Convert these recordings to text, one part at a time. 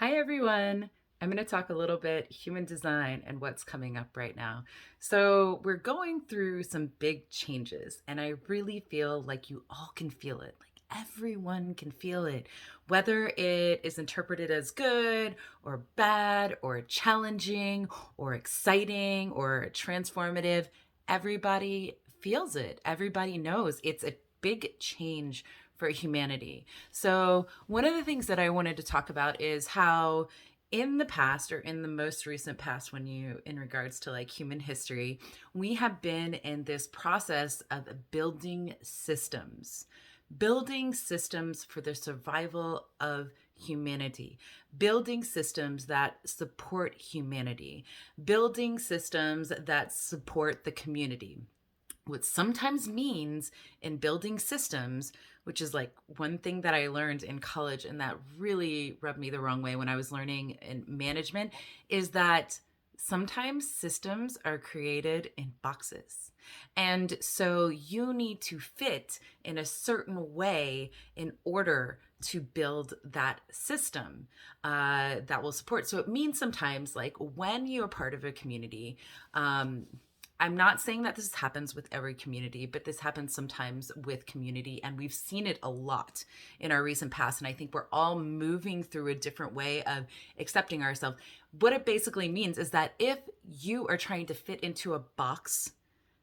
Hi, everyone. I'm going to talk a little bit human design and what's coming up right now. So, we're going through some big changes, and I really feel like you all can feel it. Like everyone can feel it, whether it is interpreted as good or bad or challenging or exciting or transformative. Everybody feels it. Everybody knows it's a big change for humanity. So, one of the things that I wanted to talk about is how in the past or in the most recent past, when you in regards to like human history, we have been in this process of building systems for the survival of humanity, building systems that support humanity, building systems that support the community. What sometimes means in building systems, which is like one thing that I learned in college and that really rubbed me the wrong way when I was learning in management, is that sometimes systems are created in boxes. And so you need to fit in a certain way in order to build that system that will support. So it means sometimes, like when you're part of a community, I'm not saying that this happens with every community, but this happens sometimes with community. And we've seen it a lot in our recent past. And I think we're all moving through a different way of accepting ourselves. What it basically means is that if you are trying to fit into a box,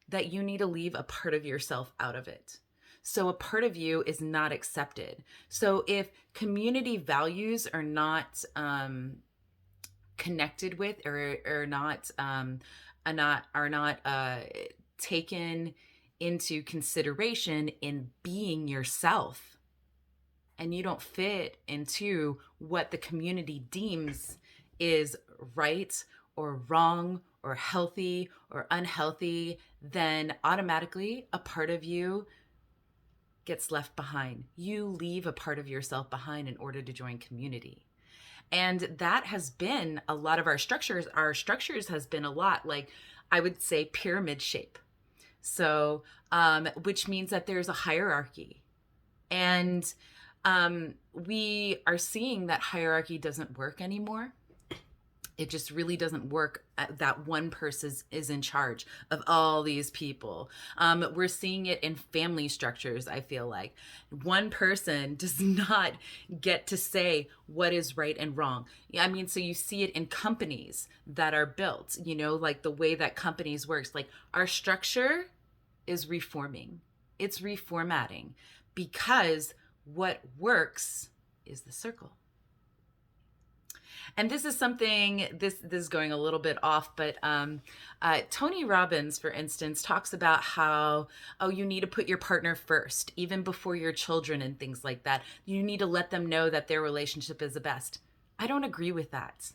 that you need to leave a part of yourself out of it. So a part of you is not accepted. So if community values are not connected with or not taken into consideration in being yourself, and you don't fit into what the community deems is right or wrong or healthy or unhealthy, then automatically a part of you gets left behind. You leave a part of yourself behind in order to join community. And that has been a lot of our structures. Our structures has been a lot like, I would say, pyramid shape. So, which means that there's a hierarchy. And we are seeing that hierarchy doesn't work anymore. It just really doesn't work that one person is in charge of all these people. We're seeing it in family structures. I feel like one person does not get to say what is right and wrong. I mean, so you see it in companies that are built, like the way that companies works, like our structure is reforming, it's reformatting, because what works is the circle. And this is something, this is going a little bit off, but Tony Robbins, for instance, talks about how, oh, you need to put your partner first, even before your children and things like that. You need to let them know that their relationship is the best. I don't agree with that.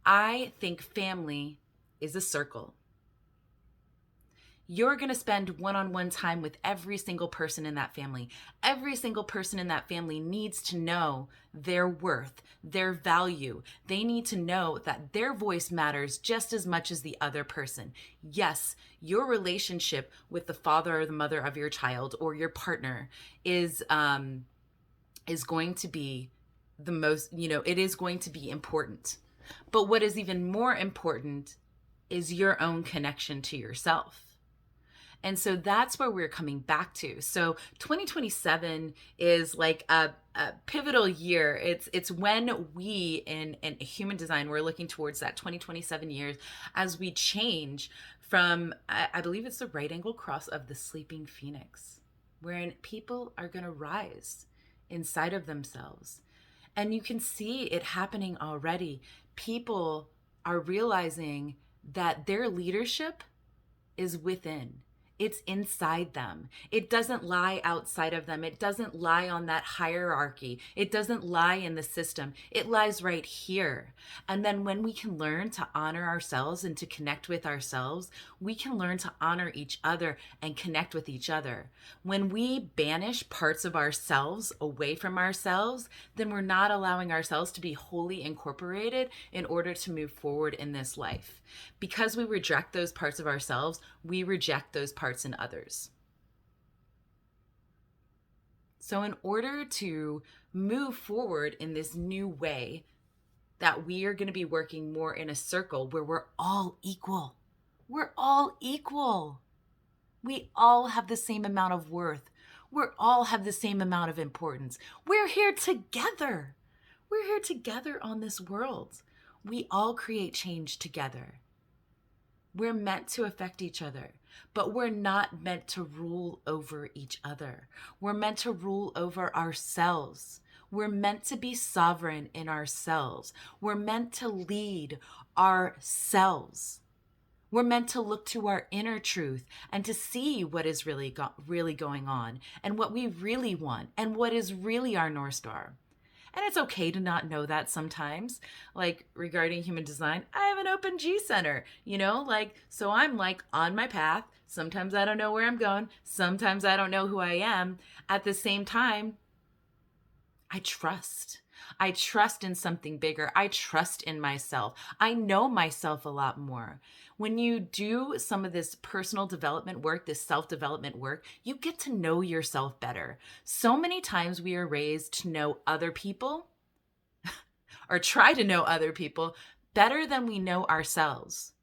I think family is a circle. You're going to spend one-on-one time with every single person in that family. Every single person in that family needs to know their worth, their value. They need to know that their voice matters just as much as the other person. Yes, your relationship with the father or the mother of your child or your partner is going to be the most, it is going to be important. But what is even more important is your own connection to yourself. And so that's where we're coming back to. So 2027 is like a pivotal year. It's when we in human design, we're looking towards that 2027 years as we change from, I believe it's the right angle cross of the sleeping phoenix, wherein people are going to rise inside of themselves. And you can see it happening already. People are realizing that their leadership is within. It's inside them. It doesn't lie outside of them. It doesn't lie on that hierarchy. It doesn't lie in the system. It lies right here. And then when we can learn to honor ourselves and to connect with ourselves, we can learn to honor each other and connect with each other. When we banish parts of ourselves away from ourselves, then we're not allowing ourselves to be wholly incorporated in order to move forward in this life. Because we reject those parts of ourselves, we reject those parts in others. So in order to move forward in this new way that we are going to be working more in a circle where we're all equal. We're all equal. We all have the same amount of worth. We all have the same amount of importance. We're here together. We're here together on this world. We all create change together. We're meant to affect each other, but we're not meant to rule over each other. We're meant to rule over ourselves. We're meant to be sovereign in ourselves. We're meant to lead ourselves. We're meant to look to our inner truth and to see what is really going on and what we really want and what is really our North Star. And it's okay to not know that sometimes. Like regarding human design, I have an open G center, so I'm like on my path. Sometimes I don't know where I'm going. Sometimes I don't know who I am. At the same time, I trust. I trust in something bigger. I trust in myself. I know myself a lot more. When you do some of this personal development work, this self-development work, you get to know yourself better. So many times we are raised to know other people or try to know other people better than we know ourselves.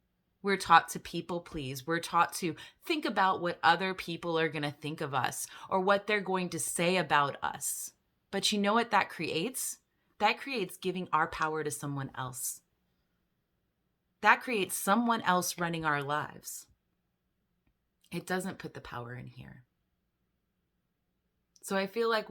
We're taught to people please. We're taught to think about what other people are going to think of us or what they're going to say about us. But you know what that creates? That creates giving our power to someone else. That creates someone else running our lives. It doesn't put the power in here. So I feel like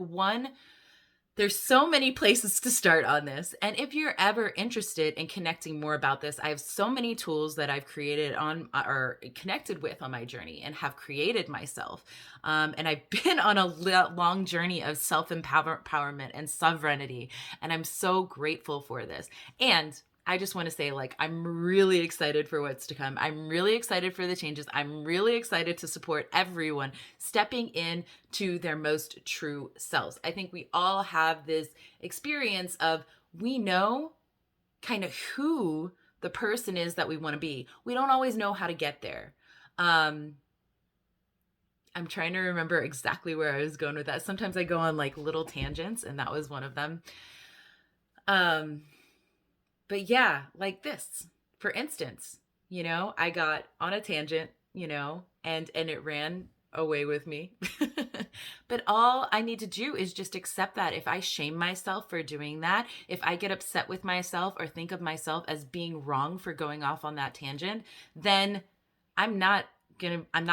there's so many places to start on this. And if you're ever interested in connecting more about this, I have so many tools that I've created on or connected with on my journey and have created myself. And I've been on a long journey of self-empowerment and sovereignty. And I'm so grateful for this. And I just want to say, I'm really excited for what's to come. I'm really excited for the changes. I'm really excited to support everyone stepping in to their most true selves. I think we all have this experience of we know kind of who the person is that we want to be. We don't always know how to get there. I'm trying to remember exactly where I was going with that. Sometimes I go on little tangents, and that was one of them. But yeah, like this, for instance, I got on a tangent, and it ran away with me. But all I need to do is just accept that. If I shame myself for doing that, if I get upset with myself or think of myself as being wrong for going off on that tangent, then I'm not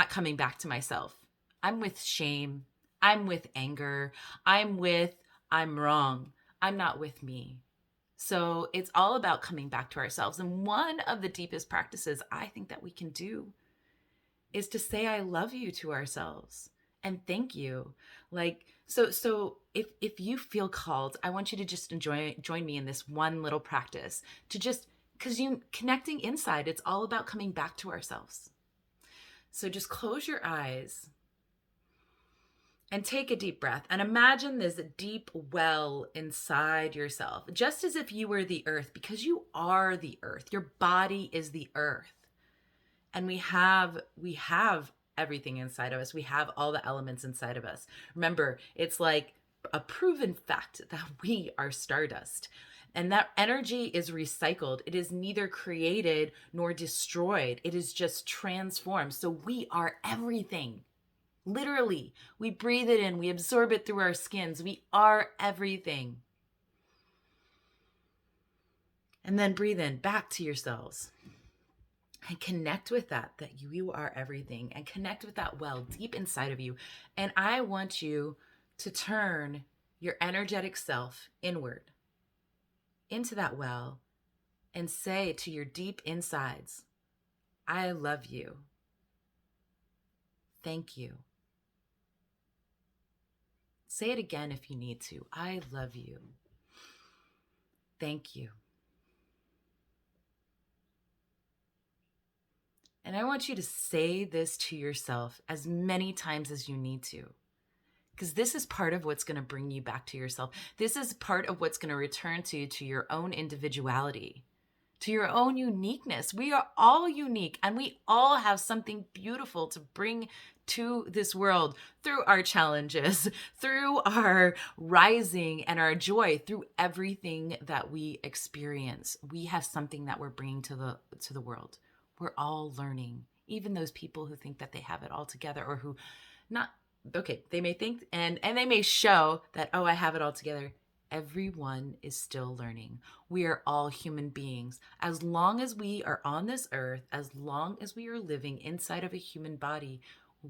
coming back to myself. I'm with shame. I'm with anger. I'm wrong. I'm not with me. So it's all about coming back to ourselves. And one of the deepest practices I think that we can do is to say, I love you to ourselves and thank you. So if you feel called, I want you to just join me in this one little practice to just, because connecting inside, it's all about coming back to ourselves. So just close your eyes and take a deep breath and imagine this deep well inside yourself, just as if you were the earth, because you are the earth. Your body is the earth. And we have everything inside of us. We have all the elements inside of us. Remember, it's like a proven fact that we are stardust. And that energy is recycled. It is neither created nor destroyed. It is just transformed. So we are everything. Literally, we breathe it in, we absorb it through our skins. We are everything. And then breathe in back to yourselves and connect with that you are everything, and connect with that well deep inside of you. And I want you to turn your energetic self inward into that well and say to your deep insides, I love you. Thank you. Say it again if you need to. I love you. Thank you. And I want you to say this to yourself as many times as you need to, because this is part of what's going to bring you back to yourself. This is part of what's going to return to your own individuality. to your own uniqueness. We are all unique and we all have something beautiful to bring to this world through our challenges, through our rising and our joy, through everything that we experience. We have something that we're bringing to the world. We're all learning. Even those people who think that they have it all together, or who not okay, they may think and they may show that, oh, I have it all together. Everyone is still learning. We are all human beings. As long as we are on this earth, as long as we are living inside of a human body,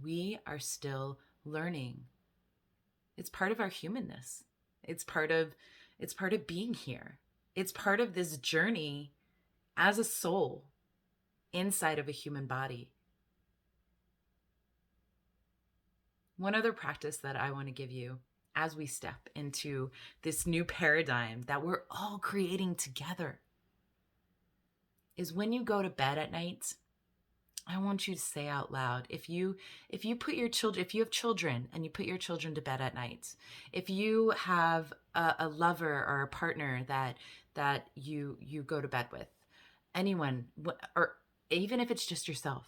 we are still learning. It's part of our humanness. It's part of being here. It's part of this journey as a soul inside of a human body. One other practice that I want to give you as we step into this new paradigm that we're all creating together is when you go to bed at night, I want you to say out loud, if you put your children, if you have children and you put your children to bed at night, if you have a lover or a partner that you go to bed with, anyone, or even if it's just yourself,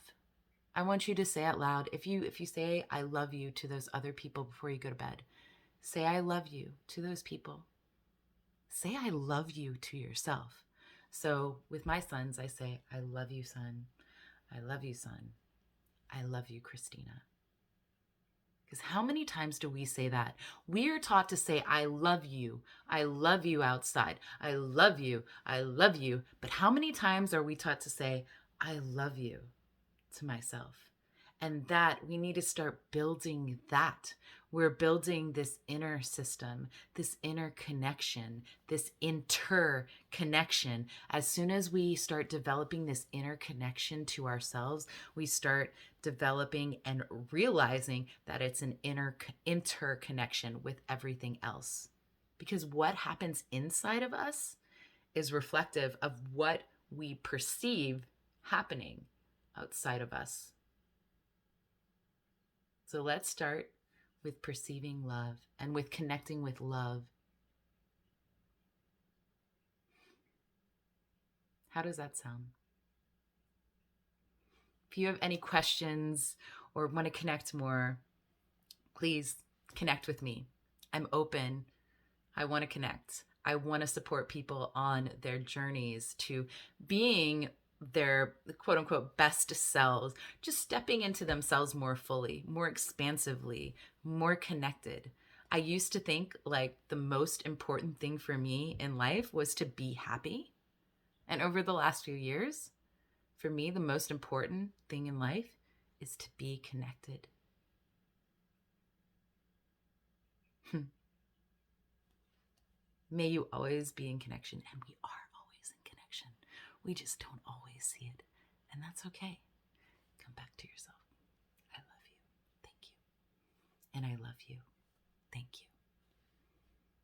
I want you to say out loud, if you say I love you to those other people before you go to bed, say I love you to those people. Say I love you to yourself. So with my sons, I say, I love you, son. I love you, son. I love you, Christina. Because how many times do we say that? We are taught to say, I love you. I love you outside. I love you. I love you. But how many times are we taught to say, I love you to myself? And that we need to start building that. We're building this inner system, this inner connection, this interconnection. As soon as we start developing this inner connection to ourselves, we start developing and realizing that it's an interconnection with everything else. Because what happens inside of us is reflective of what we perceive happening outside of us. So let's start with perceiving love and with connecting with love. How does that sound? If you have any questions or want to connect more, please connect with me. I'm open. I want to connect. I want to support people on their journeys to being their quote unquote best selves, just stepping into themselves more fully, more expansively, more connected. I used to think like the most important thing for me in life was to be happy. And over the last few years, for me, the most important thing in life is to be connected. May you always be in connection, and we are always in connection. We just don't always see it, and that's okay. Come back to yourself. I love you. Thank you. And I love you. Thank you.